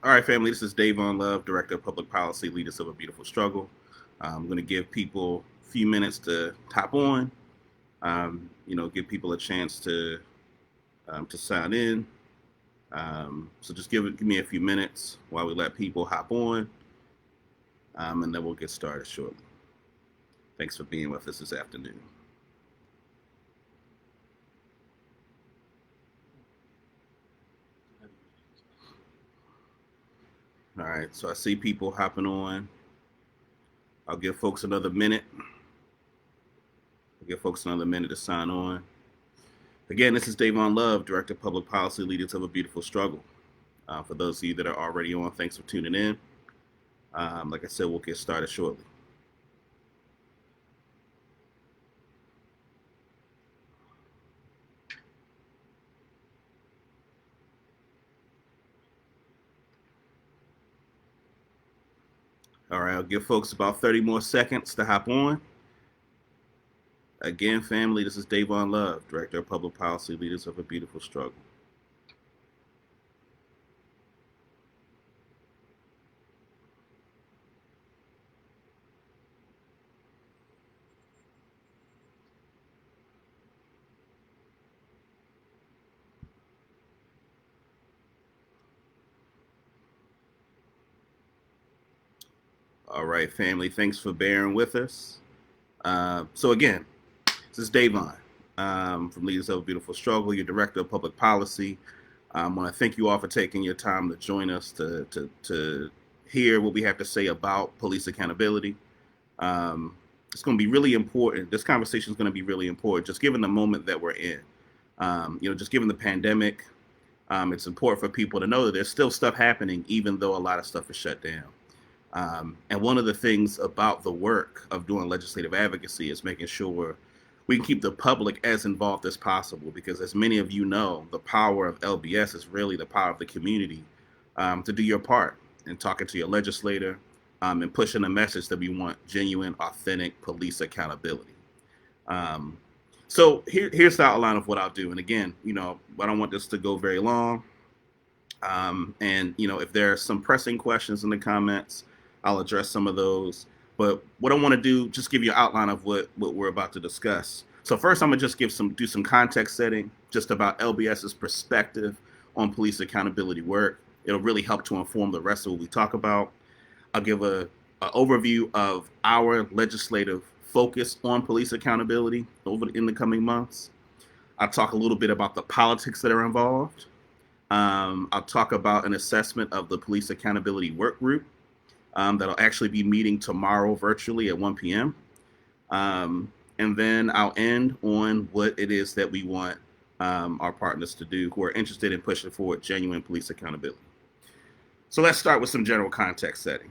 All right, family, this is Dayvon Love, Director of Public Policy, Leaders of a Beautiful Struggle. I'm going to give people a few minutes to hop on, give people a chance to sign in. So just give me a few minutes while we let people hop on, and then we'll get started shortly. Thanks for being with us this afternoon. All right, so I see people hopping on. I'll give folks another minute. To sign on. Again, this is Dayvon Love, Director of Public Policy, Leaders of a Beautiful Struggle. For those of you that are already on, thanks for tuning in. Like I said, we'll get started shortly. All right, I'll give folks about 30 more seconds to hop on. Again, family, this is Dayvon Love, Director of Public Policy, Leaders of a Beautiful Struggle. All right, family, thanks for bearing with us. So again, this is Dayvon from Leaders of a Beautiful Struggle, your Director of Public Policy. I want to thank you all for taking your time to join us to hear what we have to say about police accountability. It's going to be really important. This conversation is going to be really important, just given the moment that we're in. Just given the pandemic, it's important for people to know that there's still stuff happening, even though a lot of stuff is shut down. And one of the things about the work of doing legislative advocacy is making sure we can keep the public as involved as possible, because as many of you know, the power of LBS is really the power of the community to do your part in talking to your legislator and pushing a message that we want genuine, authentic police accountability. So here's the outline of what I'll do. And again, I don't want this to go very long. If there are some pressing questions in the comments, I'll address some of those. But what I want to do, just give you an outline of what we're about to discuss. So first, I'm gonna just do some context setting, just about LBS's perspective on police accountability work. It'll really help to inform the rest of what we talk about. I'll give a overview of our legislative focus on police accountability in the coming months. I'll talk a little bit about the politics that are involved. I'll talk about an assessment of the police accountability work group that'll actually be meeting tomorrow virtually at 1 p.m. And then I'll end on what it is that we want our partners to do who are interested in pushing forward genuine police accountability. So let's start with some general context setting.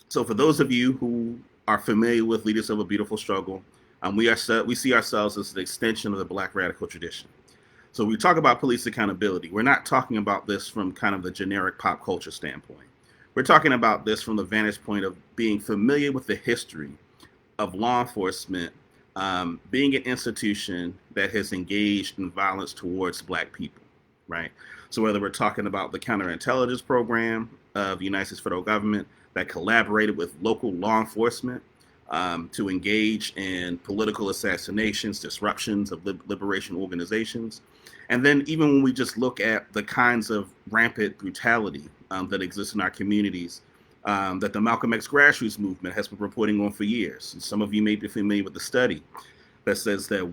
So for those of you who are familiar with Leaders of a Beautiful Struggle, we see ourselves as an extension of the Black radical tradition. So we talk about police accountability. We're not talking about this from kind of the generic pop culture standpoint. We're talking about this from the vantage point of being familiar with the history of law enforcement being an institution that has engaged in violence towards Black people, right? So whether we're talking about the counterintelligence program of the United States federal government that collaborated with local law enforcement to engage in political assassinations, disruptions of liberation organizations. And then even when we just look at the kinds of rampant brutality that exists in our communities that the Malcolm X grassroots movement has been reporting on for years. And some of you may be familiar with the study that says that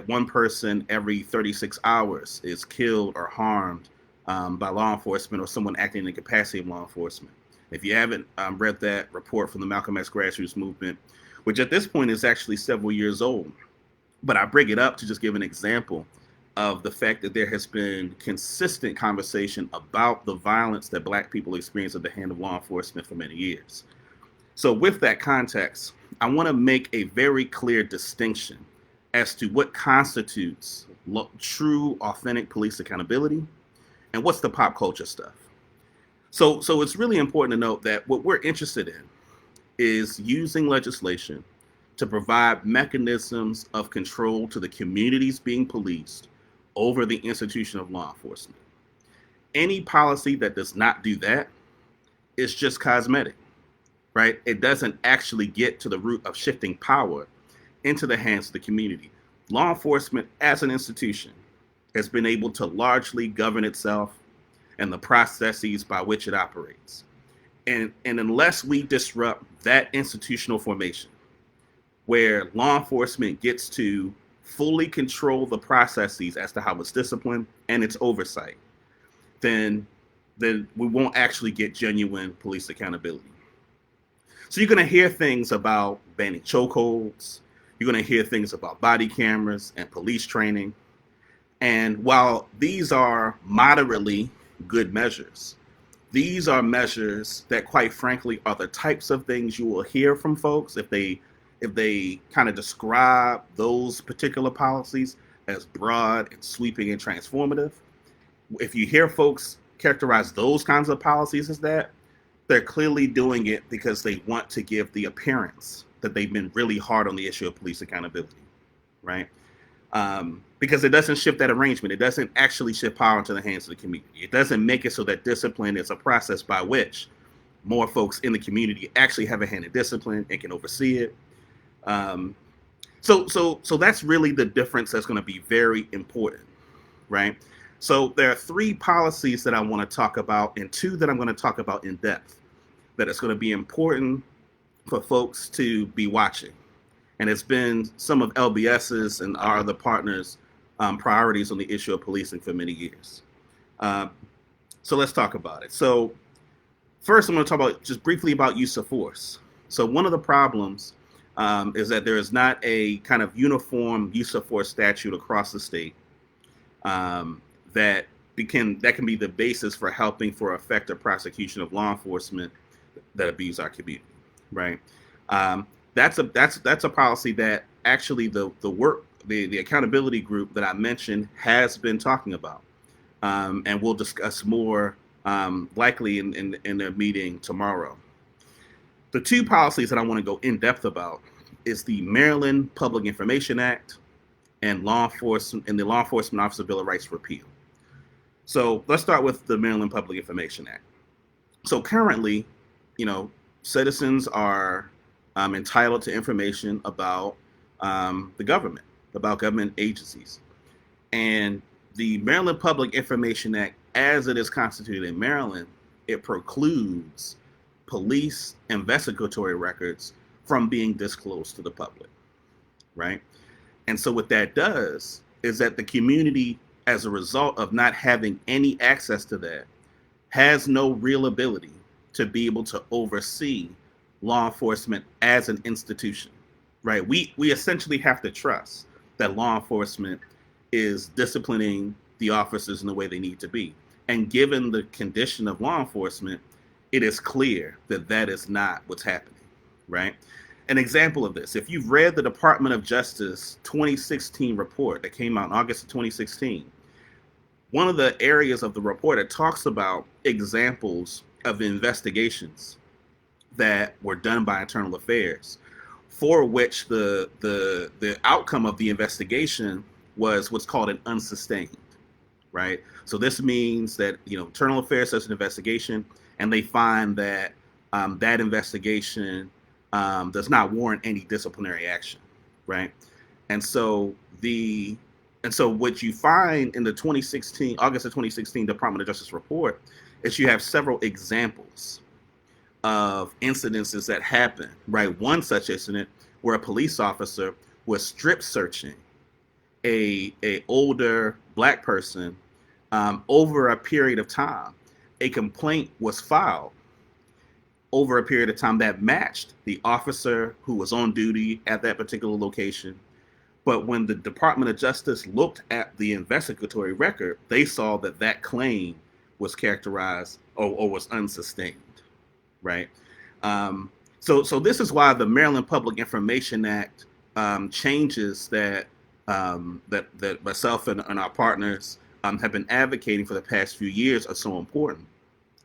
one person every 36 hours is killed or harmed by law enforcement or someone acting in the capacity of law enforcement. If you haven't read that report from the Malcolm X grassroots movement, which at this point is actually several years old, but I bring it up to just give an example of the fact that there has been consistent conversation about the violence that Black people experience at the hand of law enforcement for many years. So with that context, I want to make a very clear distinction as to what constitutes true, authentic police accountability and what's the pop culture stuff. So it's really important to note that what we're interested in is using legislation to provide mechanisms of control to the communities being policed over the institution of law enforcement. Any policy that does not do that is just cosmetic, right? It doesn't actually get to the root of shifting power into the hands of the community. Law enforcement as an institution has been able to largely govern itself and the processes by which it operates. And unless we disrupt that institutional formation, where law enforcement gets to fully control the processes as to how it's disciplined and its oversight, then we won't actually get genuine police accountability. So you're going to hear things about banning chokeholds. You're going to hear things about body cameras and police training. And while these are moderately good measures, these are measures that, quite frankly, are the types of things you will hear from folks if they kind of describe those particular policies as broad and sweeping and transformative. If you hear folks characterize those kinds of policies as that, they're clearly doing it because they want to give the appearance that they've been really hard on the issue of police accountability, right? Because it doesn't shift that arrangement. It doesn't actually shift power into the hands of the community. It doesn't make it so that discipline is a process by which more folks in the community actually have a hand in discipline and can oversee it. So that's really the difference that's going to be very important, right? So there are 3 policies that I want to talk about and 2 that I'm going to talk about in depth that it's going to be important for folks to be watching. And it's been some of LBS's and our other partners' priorities on the issue of policing for many years. So let's talk about it. So first, I'm going to talk about just briefly about use of force. So one of the problems is that there is not a kind of uniform use of force statute across the state that can be the basis for helping for effective prosecution of law enforcement that abuse our community, right? That's a policy that actually the accountability group that I mentioned has been talking about, and we'll discuss more likely in their meeting tomorrow. The 2 policies that I want to go in depth about is the Maryland Public Information Act and the Law Enforcement Officer Bill of Rights repeal. So let's start with the Maryland Public Information Act. So currently, citizens are entitled to information about the government, about government agencies. And the Maryland Public Information Act, as it is constituted in Maryland, it precludes police investigatory records from being disclosed to the public, right? And so what that does is that the community, as a result of not having any access to that, has no real ability to be able to oversee law enforcement as an institution, right? We essentially have to trust that law enforcement is disciplining the officers in the way they need to be. And given the condition of law enforcement, it is clear that that is not what's happening, right? An example of this, if you've read the Department of Justice 2016 report that came out in August of 2016, one of the areas of the report that talks about examples of investigations that were done by Internal Affairs, for which the outcome of the investigation was what's called an unsustained, right? So this means that Internal Affairs does an investigation and they find that that investigation does not warrant any disciplinary action, right? And so what you find in the August of 2016 Department of Justice report is you have several examples of incidences that happen, right? One such incident where a police officer was strip searching a older Black person over a period of time. A complaint was filed over a period of time that matched the officer who was on duty at that particular location. But when the Department of Justice looked at the investigatory record, they saw that that claim was characterized or was unsustained, right? So this is why the Maryland Public Information Act changes that myself and our partners have been advocating for the past few years are so important,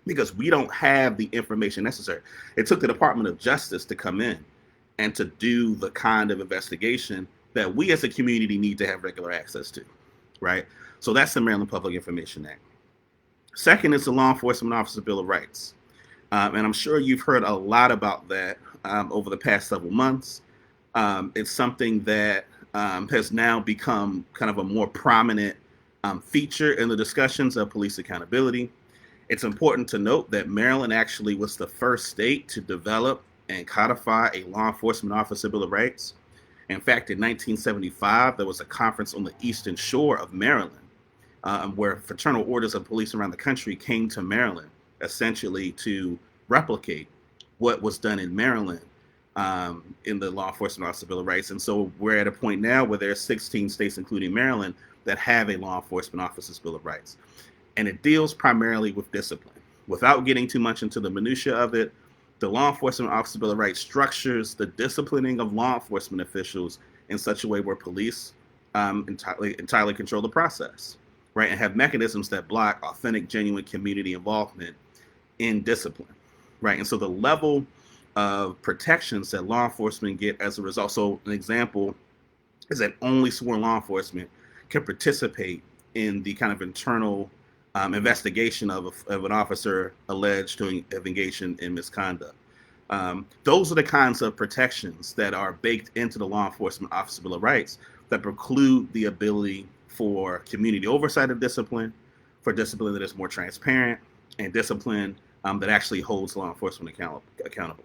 because we don't have the information necessary. It took the Department of Justice to come in and to do the kind of investigation that we as a community need to have regular access to, right? So that's the Maryland Public Information Act. Second is the Law Enforcement Officer Bill of Rights. And I'm sure you've heard a lot about that over the past several months. It's something that has now become kind of a more prominent feature in the discussions of police accountability. It's important to note that Maryland actually was the first state to develop and codify a law enforcement officer Bill of Rights. In fact, in 1975, there was a conference on the eastern shore of Maryland where fraternal orders of police around the country came to Maryland essentially to replicate what was done in Maryland in the Law Enforcement Officer Bill of Rights. And so we're at a point now where there are 16 states, including Maryland, that have a Law Enforcement Officer's Bill of Rights. And it deals primarily with discipline. Without getting too much into the minutia of it, the Law Enforcement Officer Bill of Rights structures the disciplining of law enforcement officials in such a way where police entirely control the process, right, and have mechanisms that block authentic, genuine community involvement in discipline, right? And so the level of protections that law enforcement get as a result. So an example is that only sworn law enforcement can participate in the kind of internal investigation of an officer alleged to have engaged in misconduct. Those are the kinds of protections that are baked into the Law Enforcement Officer Bill of Rights that preclude the ability for community oversight of discipline, for discipline that is more transparent, and discipline that actually holds law enforcement accountable.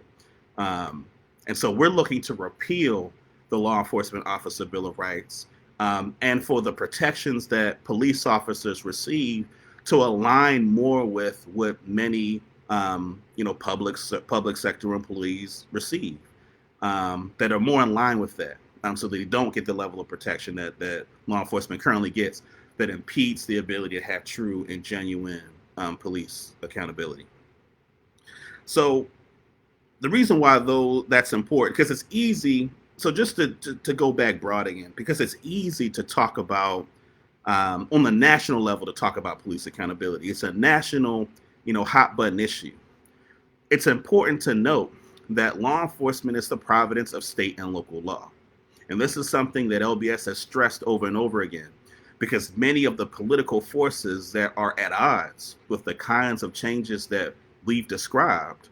And so we're looking to repeal the Law Enforcement Officer Bill of Rights and for the protections that police officers receive to align more with what many public sector employees receive that are more in line with that, so they don't get the level of protection that law enforcement currently gets that impedes the ability to have true and genuine police accountability. So the reason why, though, that's important, because it's easy. So just to go back broad again, because it's easy to talk about on the national level to talk about police accountability. It's a national, hot button issue. It's important to note that law enforcement is the providence of state and local law. And this is something that LBS has stressed over and over again, because many of the political forces that are at odds with the kinds of changes that we've described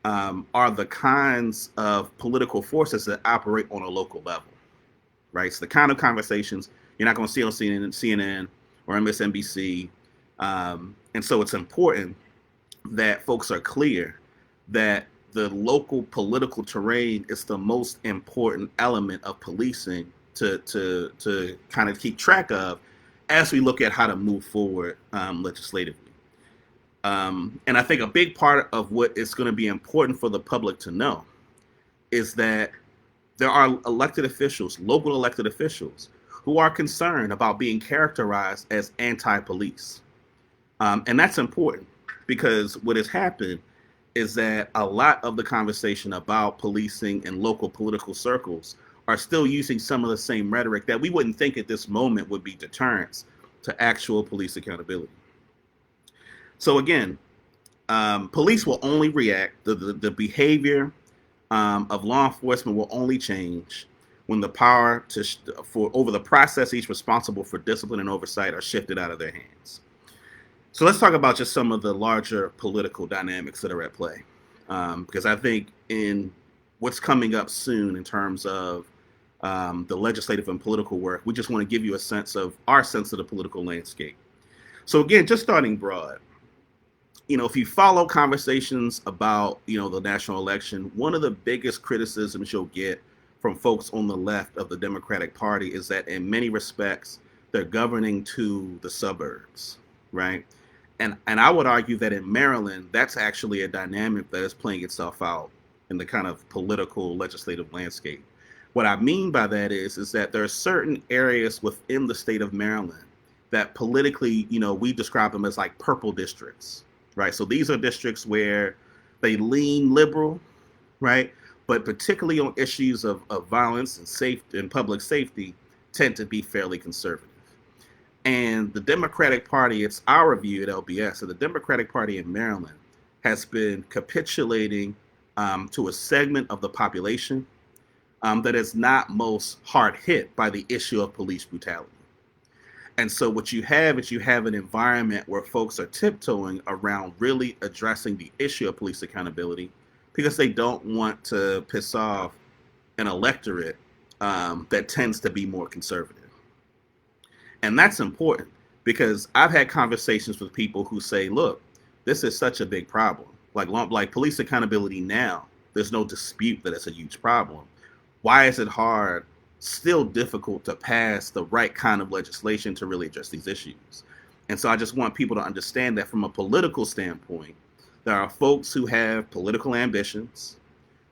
are the kinds of political forces that operate on a local level, right? It's the kind of conversations you're not going to see on CNN or MSNBC. And so it's important that folks are clear that the local political terrain is the most important element of policing to kind of keep track of as we look at how to move forward legislatively. And I think a big part of what is going to be important for the public to know is that there are elected officials, local elected officials, who are concerned about being characterized as anti-police. And that's important because what has happened is that a lot of the conversation about policing in local political circles are still using some of the same rhetoric that we wouldn't think at this moment would be deterrents to actual police accountability. So again, police will only react, the behavior of law enforcement will only change when the power over the processes responsible for discipline and oversight are shifted out of their hands. So let's talk about just some of the larger political dynamics that are at play. Because I think in what's coming up soon in terms of the legislative and political work, we just want to give you our sense of the political landscape. So again, just starting broad, if you follow conversations about, the national election, one of the biggest criticisms you'll get from folks on the left of the Democratic Party is that in many respects, they're governing to the suburbs, right? And I would argue that in Maryland, that's actually a dynamic that is playing itself out in the kind of political legislative landscape. What I mean by that is that there are certain areas within the state of Maryland that politically, we describe them as like purple districts, right? So these are districts where they lean liberal, right? But particularly on issues of violence and safety and public safety tend to be fairly conservative. And the Democratic Party, it's our view at LBS, so the Democratic Party in Maryland has been capitulating to a segment of the population that is not most hard hit by the issue of police brutality. And so what you have is you have an environment where folks are tiptoeing around really addressing the issue of police accountability because they don't want to piss off an electorate that tends to be more conservative. And that's important because I've had conversations with people who say, look, this is such a big problem. Like police accountability now, there's no dispute that it's a huge problem. Why is it hard, still difficult to pass the right kind of legislation to really address these issues? And so I just want people to understand that from a political standpoint, there are folks who have political ambitions,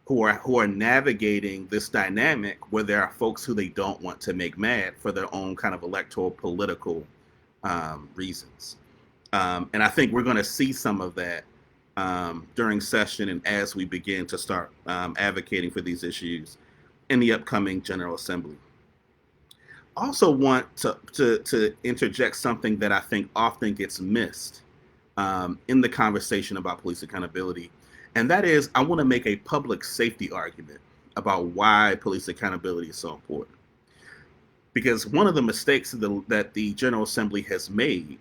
who are navigating this dynamic where there are folks who they don't want to make mad for their own kind of electoral political reasons. And I think we're going to see some of that during session and as we begin to start advocating for these issues in the upcoming General Assembly. I also want to interject something that I think often gets missed in the conversation about police accountability. And that is, I want to make a public safety argument about why police accountability is so important. Because one of the mistakes that the General Assembly has made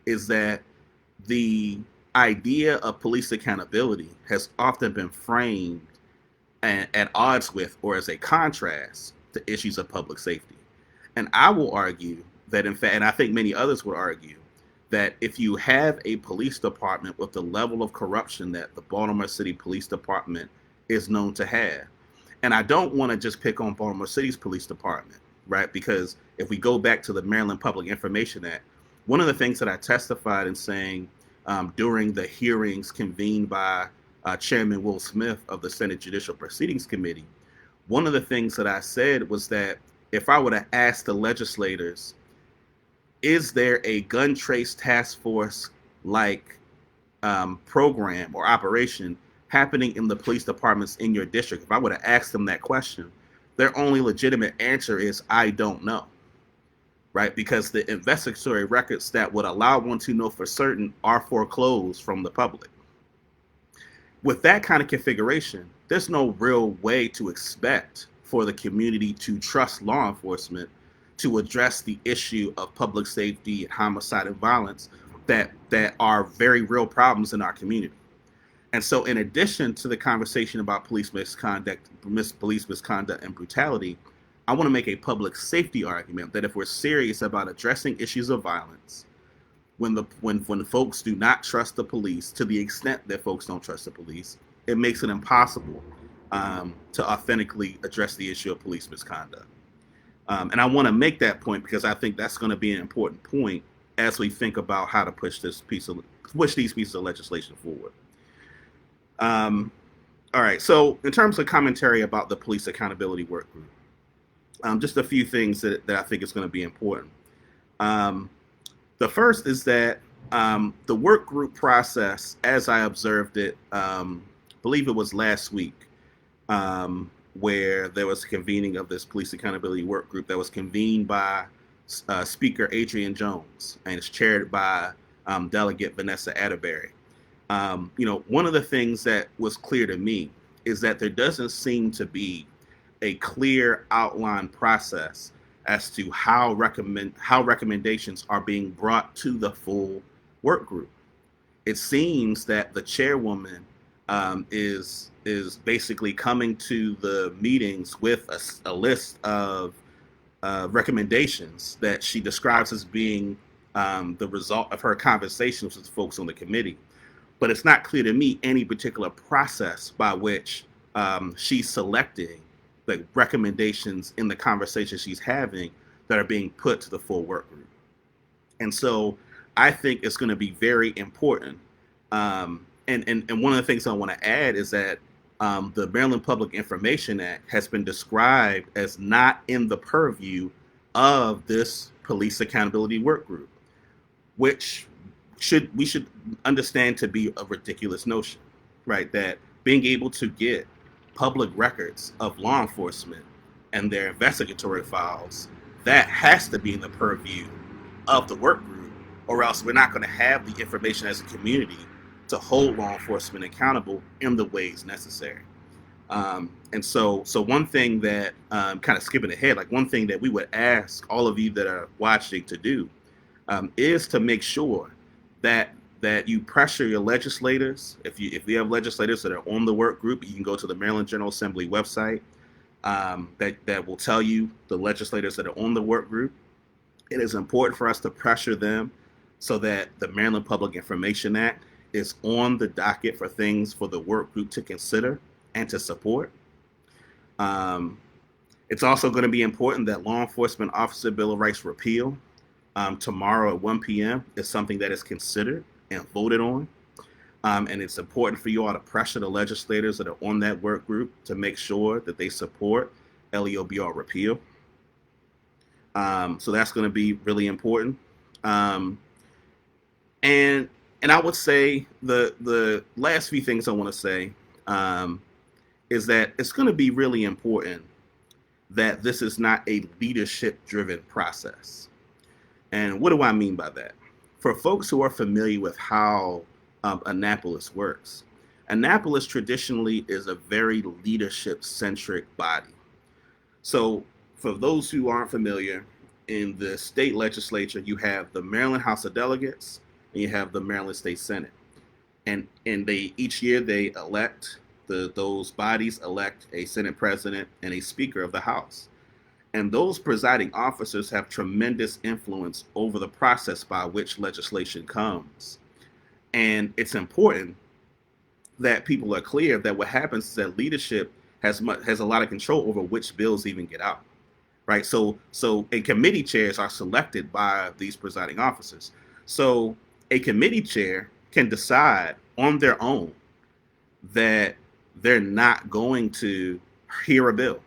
is that the idea of police accountability has often been framed at odds with or as a contrast to issues of public safety. And I will argue that, in fact, and I think many others would argue, that if you have a police department with the level of corruption that the Baltimore City Police Department is known to have, and I don't want to just pick on Baltimore City's police department, right? Because if we go back to the Maryland Public Information Act, one of the things that I testified in saying during the hearings convened by Chairman Will Smith of the Senate Judicial Proceedings Committee, one of the things that I said was that if I were to ask the legislators, is there a gun trace task force like program or operation happening in the police departments in your district? If I were to ask them that question, their only legitimate answer is, I don't know, right? Because the investigatory records that would allow one to know for certain are foreclosed from the public. With that kind of configuration, there's no real way to expect for the community to trust law enforcement to address the issue of public safety, homicide, and violence that are very real problems in our community. And so in addition to the conversation about police misconduct and brutality, I want to make a public safety argument that if we're serious about addressing issues of violence, when folks do not trust the police, to the extent that folks don't trust the police, it makes it impossible to authentically address the issue of police misconduct. And I want to make that point because I think that's going to be an important point as we think about how to push these pieces of legislation forward. All right. So in terms of commentary about the police accountability work group, just a few things that I think is going to be important. The first is that the work group process, as I observed it, believe it was last week, where there was a convening of this police accountability work group that was convened by Speaker Adrian Jones and is chaired by Delegate Vanessa Atterbury. One of the things that was clear to me is that there doesn't seem to be a clear outline process as to how recommendations are being brought to the full work group. It seems that the chairwoman is basically coming to the meetings with a list of recommendations that she describes as being the result of her conversations with folks on the committee. But it's not clear to me any particular process by which she's selecting the recommendations in the conversation she's having that are being put to the full work group. And so I think it's going to be very important. And one of the things I want to add is that the Maryland Public Information Act has been described as not in the purview of this police accountability work group, which we should understand to be a ridiculous notion, right? That being able to get public records of law enforcement and their investigatory files, that has to be in the purview of the work group, or else we're not going to have the information as a community to hold law enforcement accountable in the ways necessary. And so one thing that, kind of skipping ahead, like one thing that we would ask all of you that are watching to do, is to make sure that you pressure your legislators. If we have legislators that are on the work group, you can go to the Maryland General Assembly website, that will tell you the legislators that are on the work group. It is important for us to pressure them so that the Maryland Public Information Act is on the docket for things for the work group to consider and to support. Um, it's also going to be important that Law Enforcement Officer Bill of Rights repeal, tomorrow at 1 p.m. is something that is considered and voted on. And it's important for you all to pressure the legislators that are on that work group to make sure that they support LEOBR repeal. So that's going to be really important. Um, and I would say the last few things I want to say, is that it's going to be really important that this is not a leadership-driven process. And what do I mean by that? For folks who are familiar with how Annapolis works, Annapolis traditionally is a very leadership-centric body. So for those who aren't familiar, in the state legislature, you have the Maryland House of Delegates and you have the Maryland State Senate. And they each year they elect, those bodies elect a Senate president and a Speaker of the House. And those presiding officers have tremendous influence over the process by which legislation comes. And it's important that people are clear that what happens is that leadership has a lot of control over which bills even get out, right? So and committee chairs are selected by these presiding officers. So a committee chair can decide on their own that they're not going to hear a bill.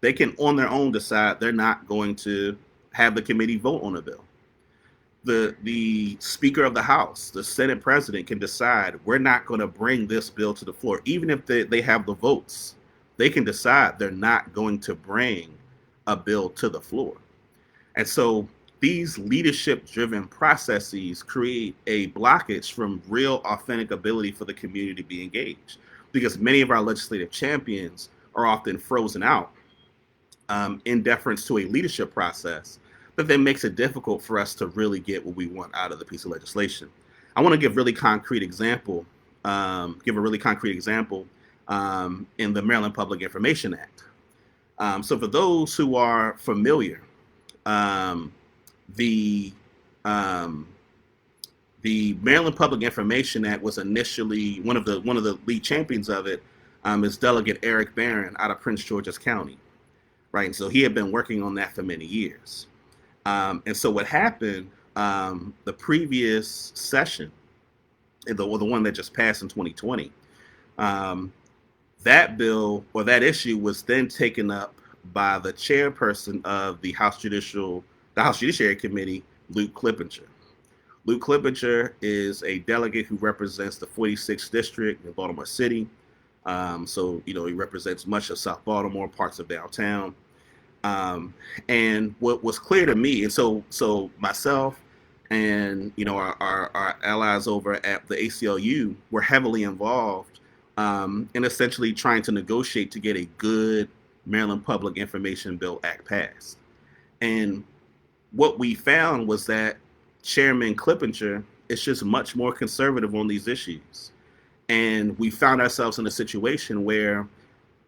They can on their own decide they're not going to have the committee vote on a bill. The Speaker of the House, the Senate President, can decide we're not going to bring this bill to the floor. Even if they have the votes, they can decide they're not going to bring a bill to the floor. And so these leadership-driven processes create a blockage from real, authentic ability for the community to be engaged, because many of our legislative champions are often frozen out, in deference to a leadership process that then makes it difficult for us to really get what we want out of the piece of legislation. I want to give a really concrete example, in the Maryland Public Information Act. So for those who are familiar, the Maryland Public Information Act was initially one of the lead champions of it, is Delegate Eric Barron out of Prince George's County, right? And so he had been working on that for many years. And so what happened, the previous session, the one that just passed in 2020, that bill or that issue was then taken up by the chairperson of the House Judiciary Committee, Luke Clippinger. Luke Clippinger is a delegate who represents the 46th district in Baltimore City. So he represents much of South Baltimore, parts of downtown. And what was clear to me, and so myself and our allies over at the ACLU were heavily involved, in essentially trying to negotiate to get a good Maryland Public Information Bill Act passed. And what we found was that Chairman Clippinger is just much more conservative on these issues. And we found ourselves in a situation where,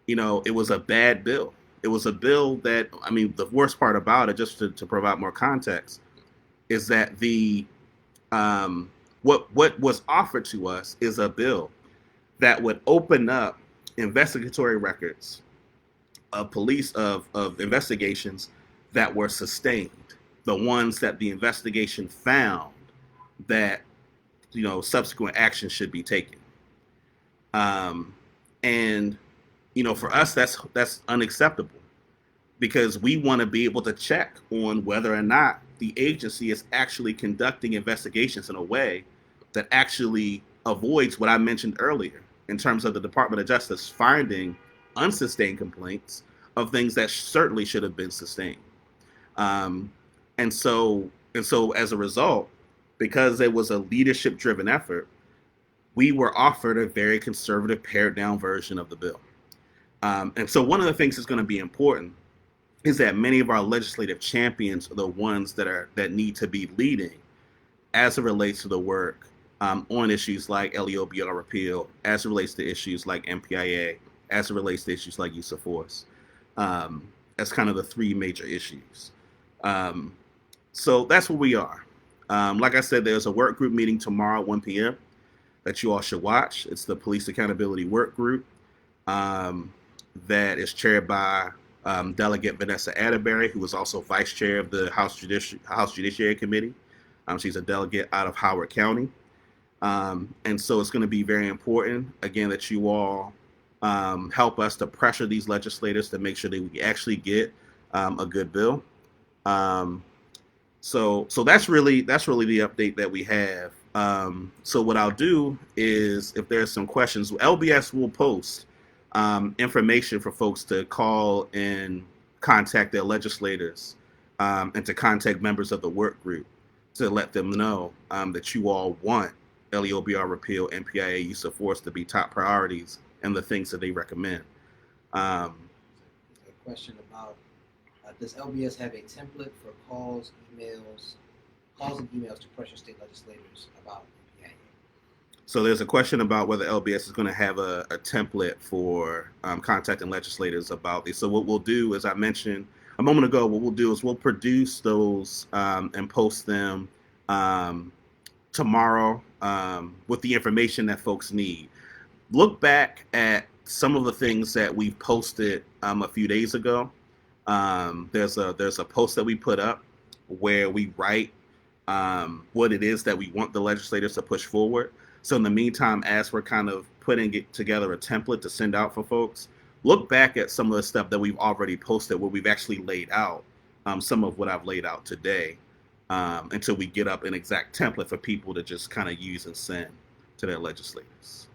it was a bad bill. It was a bill that, the worst part about it, just to provide more context, is that what was offered to us is a bill that would open up investigatory records of of investigations that were sustained, the ones that the investigation found that subsequent action should be taken. And for us, that's unacceptable, because we want to be able to check on whether or not the agency is actually conducting investigations in a way that actually avoids what I mentioned earlier in terms of the Department of Justice finding unsustained complaints of things that certainly should have been sustained. And so as a result, because it was a leadership-driven effort, we were offered a very conservative, pared-down version of the bill. And so one of the things that's going to be important is that many of our legislative champions are the ones that need to be leading as it relates to the work on issues like LEOBR repeal, as it relates to issues like MPIA, as it relates to issues like use of force. As kind of the three major issues. So that's where we are. Like I said, there's a work group meeting tomorrow at 1 p.m. that you all should watch. It's the Police Accountability Work Group that is chaired by Delegate Vanessa Atterbury, who is also vice chair of the House Judiciary Committee. She's a delegate out of Howard County. And so it's going to be very important, again, that you all help us to pressure these legislators to make sure that we actually get a good bill. So that's really the update that we have. So what I'll do is, if there's some questions, LBS will post information for folks to call and contact their legislators and to contact members of the work group to let them know that you all want LEOBR repeal, MPIA, use of force to be top priorities and the things that they recommend. A question about, does LBS have a template for calls and emails to pressure state legislators about MPIA? So there's a question about whether LBS is going to have a template for contacting legislators about this. So what we'll do, as I mentioned a moment ago, what we'll do is we'll produce those and post them tomorrow with the information that folks need. Look back at some of the things that we've posted a few days ago. There's a post that we put up where we write what it is that we want the legislators to push forward. So in the meantime, as we're kind of putting together a template to send out for folks, look back at some of the stuff that we've already posted where we've actually laid out some of what I've laid out today until we get up an exact template for people to just kind of use and send to their legislators.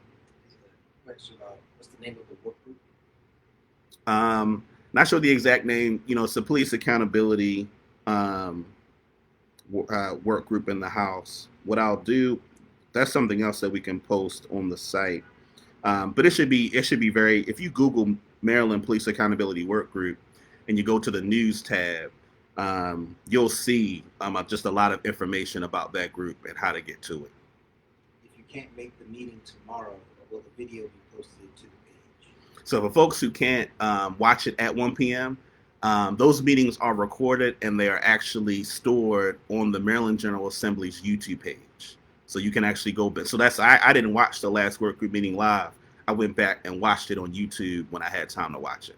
Question about what's the name of the work group? Not sure the exact name. It's the Police Accountability work group in the House. What I'll do, that's something else that we can post on the site. But it should be very. If you Google Maryland Police Accountability Work Group and you go to the news tab, you'll see just a lot of information about that group and how to get to it. If you can't make the meeting tomorrow, will the video be posted to the page? So for folks who can't watch it at 1 p.m., those meetings are recorded and they are actually stored on the Maryland General Assembly's YouTube page. So you can actually go back. So I didn't watch the last work group meeting live. I went back and watched it on YouTube when I had time to watch it.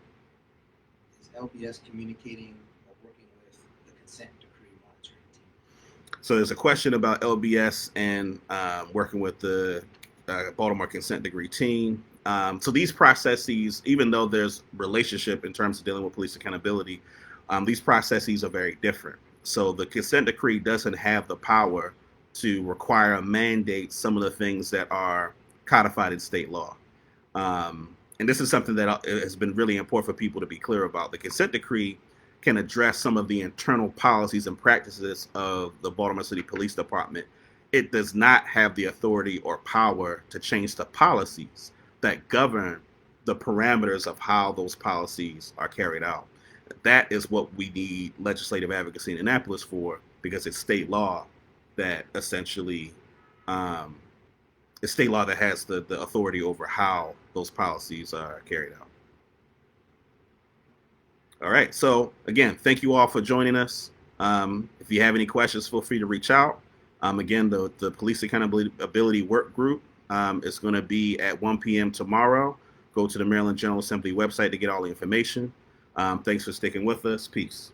Is LBS communicating or working with the consent decree monitoring team? So there's a question about LBS and working with the Baltimore consent decree team. So these processes, even though there's relationship in terms of dealing with police accountability, these processes are very different. So the consent decree doesn't have the power to require or mandate some of the things that are codified in state law. And this is something that has been really important for people to be clear about. The consent decree can address some of the internal policies and practices of the Baltimore City Police Department. It does not have the authority or power to change the policies that govern the parameters of how those policies are carried out. That is what we need legislative advocacy in Annapolis for, because it's state law that essentially it's state law that has the authority over how those policies are carried out. All right. So again, thank you all for joining us. If you have any questions, feel free to reach out. Again, the Police Accountability Work Group is going to be at 1 p.m. tomorrow. Go to the Maryland General Assembly website to get all the information. Thanks for sticking with us. Peace.